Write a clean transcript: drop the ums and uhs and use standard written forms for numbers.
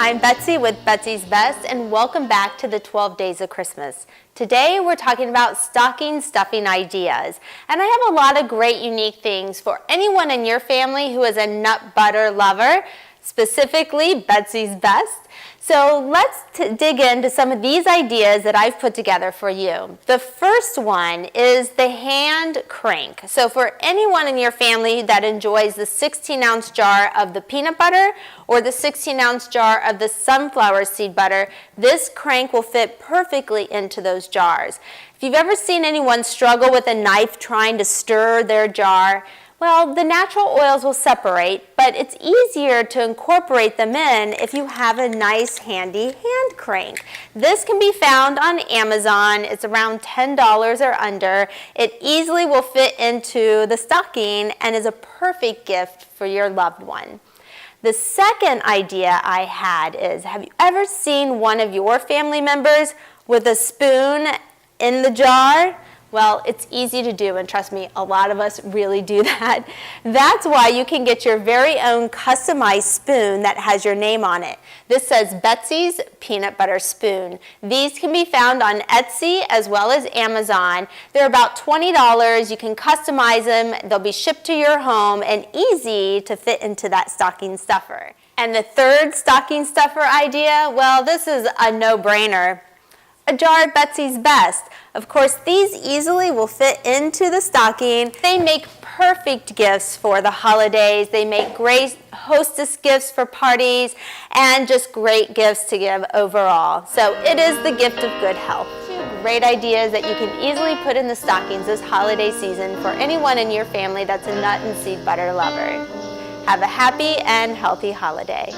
I'm Betsy with Betsy's Best, and welcome back to the 12 Days of Christmas. Today we're talking about stocking stuffing ideas, and I have a lot of great unique things for anyone in your family who is a nut butter lover, specifically Betsy's Best. So let's dig into some of these ideas that I've put together for you. The first one is the hand crank. So for anyone in your family that enjoys the 16-ounce jar of the peanut butter or the 16-ounce jar of the sunflower seed butter, this crank will fit perfectly into those jars. If you've ever seen anyone struggle with a knife trying to stir their jar, well, the natural oils will separate, but it's easier to incorporate them in if you have a nice handy hand crank. This can be found on Amazon. It's around $10 or under. It easily will fit into the stocking and is a perfect gift for your loved one. The second idea I had is, have you ever seen one of your family members with a spoon in the jar? Well, it's easy to do, and trust me, a lot of us really do that. That's why you can get your very own customized spoon that has your name on it. This says Betsy's Peanut Butter Spoon. These can be found on Etsy as well as Amazon. They're about $20. You can customize them. They'll be shipped to your home and easy to fit into that stocking stuffer. And the third stocking stuffer idea, well, this is a no-brainer. A jar of Betsy's Best. Of course, these easily will fit into the stocking. They make perfect gifts for the holidays. They make great hostess gifts for parties and just great gifts to give overall. So it is the gift of good health. Two great ideas that you can easily put in the stockings this holiday season for anyone in your family that's a nut and seed butter lover. Have a happy and healthy holiday.